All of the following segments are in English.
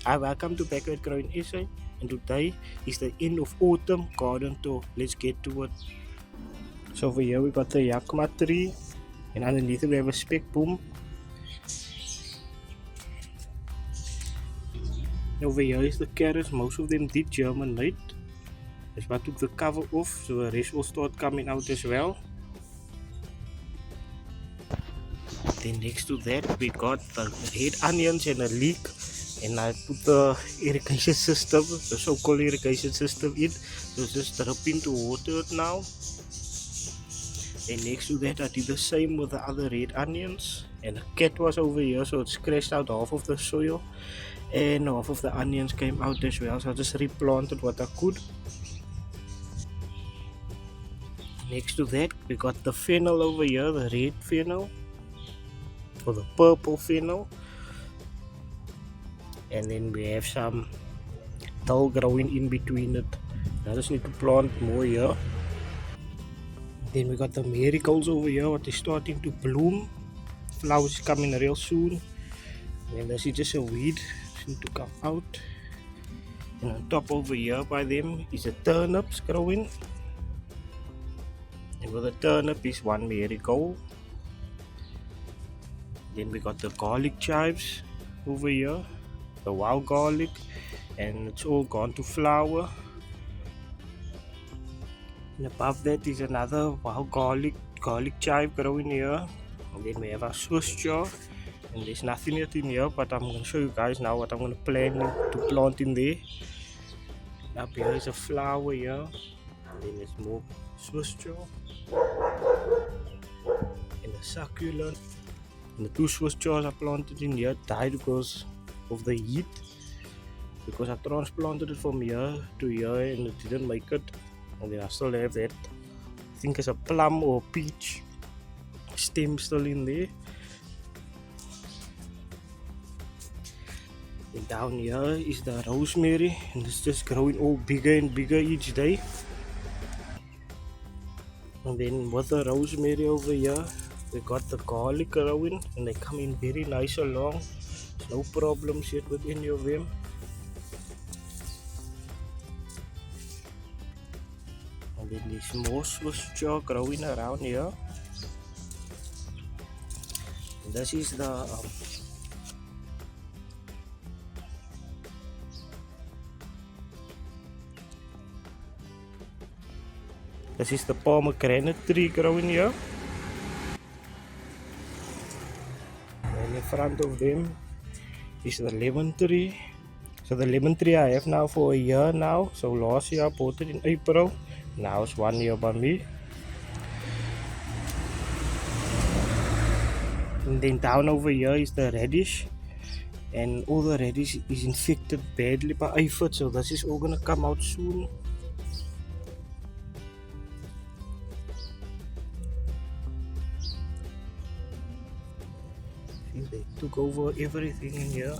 Hi, welcome to Yard GrowingSA, and today is the end of autumn garden tour. Let's get to it. So over here we got the yakima tree, and underneath it we have a spec boom. Over here is the carrots. Most of them did germinate. That's why I took the cover off, so the rest will start coming out as well. Then next to that we got the red onions and a leek, and I put the irrigation system, the so-called irrigation system in, so just dripping to water it now. And next to that I did the same with the other red onions, and the cat was over here, so it scratched out half of the soil and half of the onions came out as well, so I just replanted what I could. Next to that we got the fennel over here, the red fennel or the purple fennel, and then we have some dull growing in between it. I just need to plant more here. Then we got the marigolds over here, what is starting to bloom. Flowers coming real soon. And this is just a weed, just need to come out. And on top over here by them is the turnips growing. And with the turnip is one marigold. Then we got the garlic chives over here, the wild garlic, and it's all gone to flower. And above that is another wild garlic chive growing here. And then we have our Swiss jar, and there's nothing yet in here, but I'm going to show you guys now what I'm going to plant in there. And up here is a flower here, and then there's more Swiss jar and a succulent. And the two Swiss jars I planted in here died because of the heat, because I transplanted it from here to here and it didn't make it. And then I still have that, I think it's a plum or peach stem still in there. And down here is the rosemary, and it's just growing all bigger and bigger each day. And then with the rosemary over here we got the garlic growing, and they come in very nice along. There's no problems yet with any of them. And then there's more Swiss jar growing around here. And this is the pomegranate tree growing here. And in front of them is the lemon tree. So the lemon tree I have now for a year now. So last year I bought it in April. Now it's 1 year by me. And then down over here is the radish, and all the radish is infected badly by aphids, so this is all gonna come out soon. See, they took over everything in here,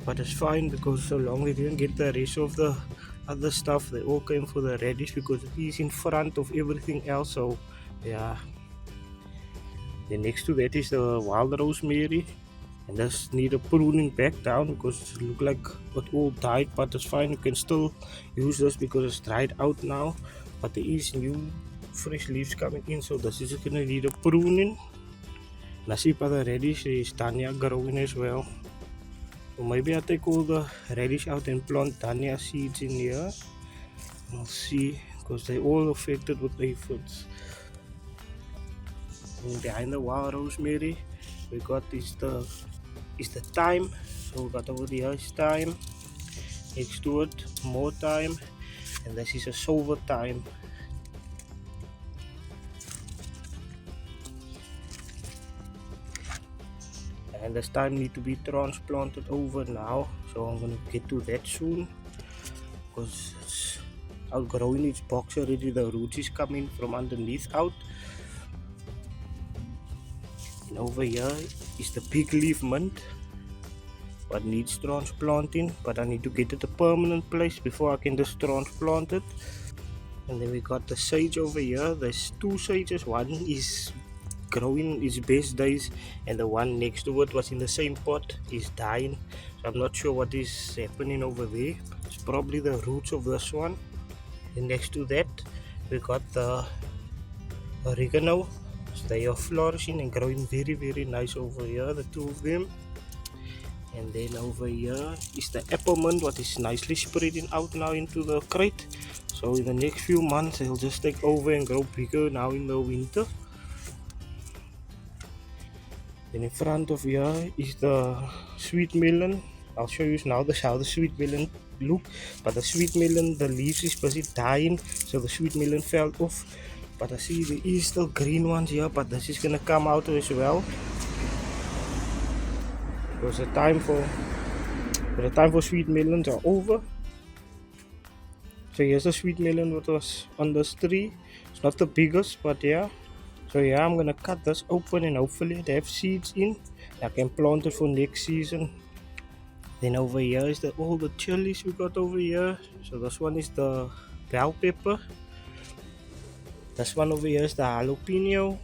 but it's fine because so long they didn't get the rest of the other stuff, they all came for the radish because it is in front of everything else. So yeah. Then next to that is the wild rosemary, and this need a pruning back down because it look like it all died, but it's fine, you can still use this because it's dried out now, but there is new fresh leaves coming in, so this is gonna need a pruning. And I see by the radish there is dhania growing as well, so maybe I'll take all the radish out and plant dhania seeds in here. I'll see, because they all affected with aphids. And behind the wild rosemary we got is the thyme. So we got over here is thyme, next to it more thyme, and this is a silver thyme. And this thyme need to be transplanted over now, so I'm gonna get to that soon because it's outgrowing its box already. The roots is coming from underneath out. And over here is the big leaf mint, what needs transplanting, but I need to get it a permanent place before I can just transplant it. And then we got the sage over here. There's two sages, one is growing its best days, and the one next to it was in the same pot is dying. So I'm not sure what is happening over there. It's probably the roots of this one. And next to that we got the oregano. So they are flourishing and growing very nice over here, the two of them. And then over here is the apple mint, what is nicely spreading out now into the crate. So in the next few months they'll just take over and grow bigger now in the winter. Then in front of here is the sweet melon. I'll show you now how the sweet melon look. But the sweet melon, the leaves is busy dying, so the sweet melon fell off. But I see there is still green ones here, but this is gonna come out as well. Because the time for sweet melons are over. So here's the sweet melon that was on this tree. It's not the biggest, but yeah. So yeah, I'm gonna cut this open and hopefully it have seeds in. I can plant it for next season. Then over here is all the chilies we got over here. So this one is the bell pepper. This one over here is the jalapeno.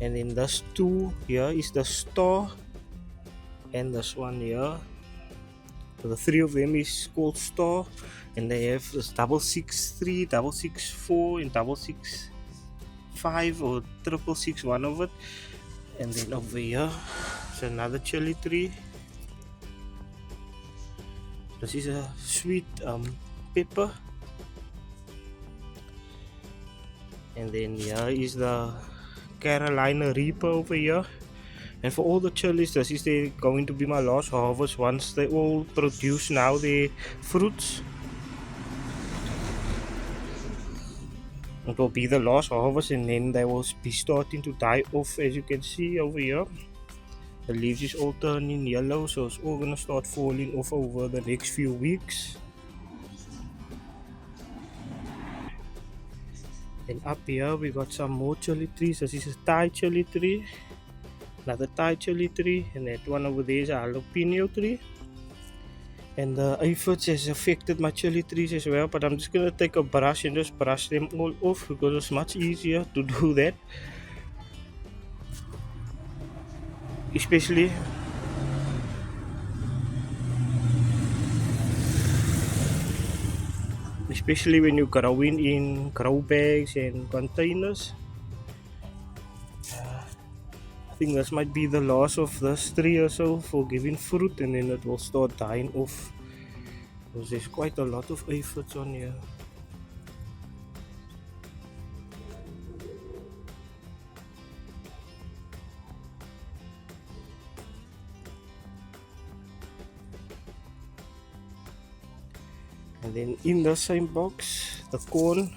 And then this two here is the star. And this one here. So the three of them is called star. And they have this 663, 664, and 665 or 666, one of it. And then over here is another chili tree. This is a sweet pepper. And then here is the Carolina Reaper over here. And for all the chilies, this is going to be my last harvest once they all produce now their fruits. It will be the last harvest and then they will be starting to die off, as you can see over here. The leaves is all turning yellow, so it's all gonna start falling off over the next few weeks. Then up here we got some more chili trees. This is a Thai chili tree, another Thai chili tree, and that one over there is a jalapeno tree. And the aphids has affected my chili trees as well, but I'm just gonna take a brush and just brush them all off because it's much easier to do that. Especially when you're growing in grow bags and containers. I think this might be the last of this tree or so for giving fruit, and then it will start dying off because there's quite a lot of aphids on here. And then in the same box, the corn,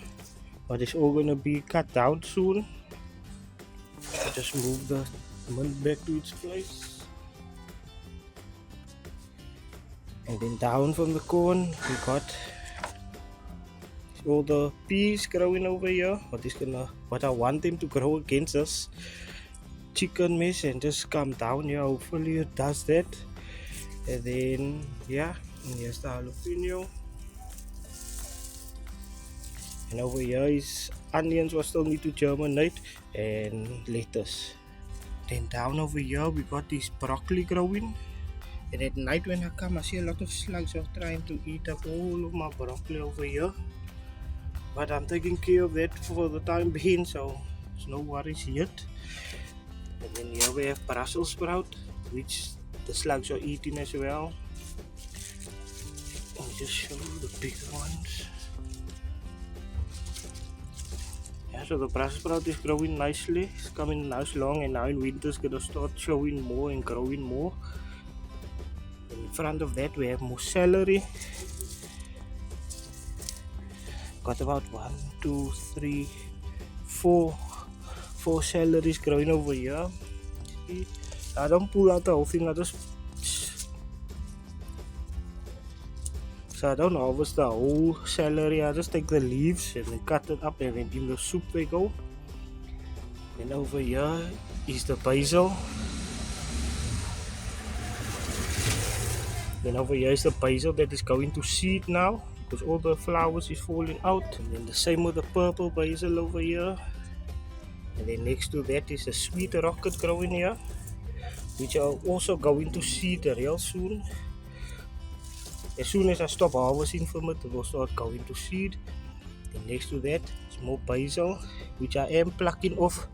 but it's all gonna be cut down soon. I'll just move the mint back to its place. And then down from the corn, we got all the peas growing over here. What I want them to grow against this chicken mess and just come down here. Hopefully it does that. And then yeah, and here's the jalapeno. And over here is onions what still need to germinate, and lettuce. Then down over here we got this broccoli growing. And at night when I come, I see a lot of slugs are trying to eat up all of my broccoli over here. But I'm taking care of that for the time being, so there's no worries yet. And then here we have Brussels sprout, which the slugs are eating as well. I'll just show you the big ones. Yeah, so the Brussels sprout is growing nicely. It's coming nice long, and now in winter it's gonna start showing more and growing more. In front of that we have more celery. Got about 1, 2, 3, 4 celeries growing over here. See? I don't pull out the whole thing, so I don't harvest the whole celery. I just take the leaves and then cut it up, and then in the soup they go. And over here is the basil. Then over here is the basil that is going to seed now, because all the flowers is falling out. And then the same with the purple basil over here. And then next to that is a sweet rocket growing here, which are also going to seed real soon. As soon as I stop harvesting from it, it will start going to seed. And next to that is more basil, which I am plucking off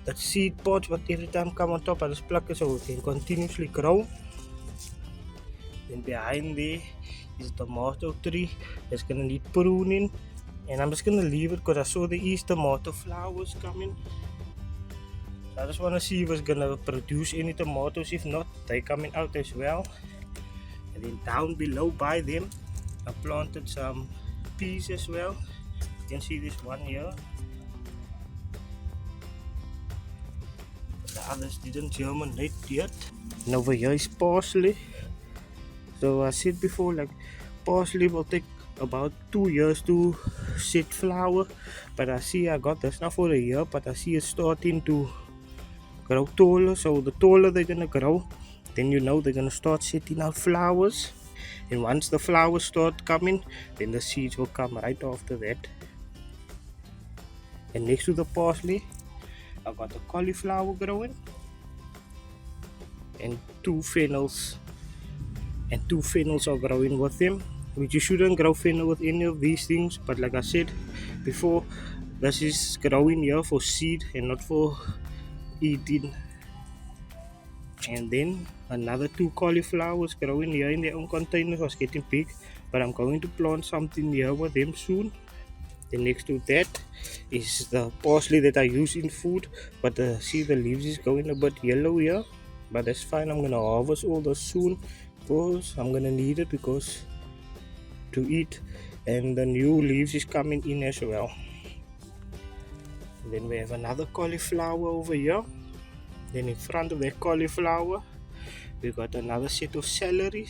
that seed pods, but every time come on top I just pluck it so it can continuously grow. Then behind there is the tomato tree that's gonna need pruning, and I'm just gonna leave it because I saw there is tomato flowers coming. So I just wanna see if it's gonna produce any tomatoes. If not, they're coming out as well. And then down below by them I planted some peas as well. You can see this one here. The others didn't germinate yet. And over here is parsley. So I said before, like, parsley will take about 2 years to set flower, but I see I got this now for a year, but I see it's starting to grow taller. So the taller they're gonna grow, then you know they're gonna start setting out flowers. And once the flowers start coming, then the seeds will come right after that. And next to the parsley I got the cauliflower growing, and two fennels are growing with them, which you shouldn't grow fennel with any of these things, but like I said before, this is growing here for seed and not for eating. And then another two cauliflowers growing here in their own containers. Was getting big, but I'm going to plant something here with them soon. Then next to that is the parsley that I use in food, but see the leaves is going a bit yellow here, but that's fine. I'm gonna harvest all this soon because I'm gonna need it because to eat, and the new leaves is coming in as well. And then we have another cauliflower over here. Then in front of that cauliflower we got another set of celery.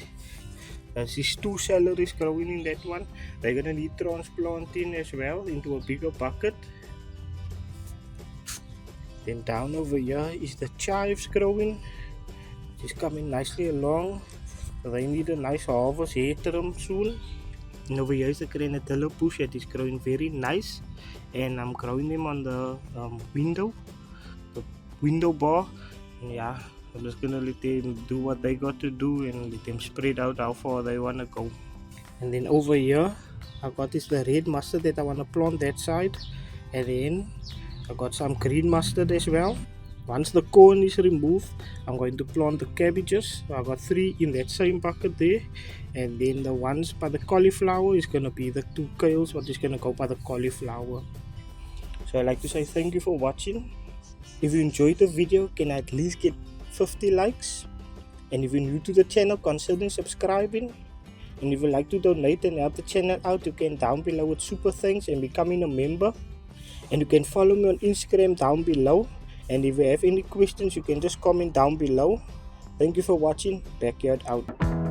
There's two celeries growing in that one. They're gonna need transplanting as well into a bigger bucket. Then down over here is the chives growing. It's coming nicely along. They need a nice harvest hair trim soon. And over here is the grenadilla bush that is growing very nice, and I'm growing them on the window bar. And yeah, I'm just gonna let them do what they got to do and let them spread out how far they wanna go. And then over here I got this the red mustard that I wanna plant that side, and then I got some green mustard as well. Once the corn is removed, I'm going to plant the cabbages. I got 3 in that same bucket there, and then the ones by the cauliflower is gonna be the 2 kales, what is gonna go by the cauliflower. So I'd like to say thank you for watching. If you enjoyed the video, can I at least get 50 likes? And if you're new to the channel, consider subscribing. And if you'd like to donate and help the channel out, you can down below with super thanks and becoming a member. And you can follow me on Instagram down below. And if you have any questions, you can just comment down below. Thank you for watching. Backyard out.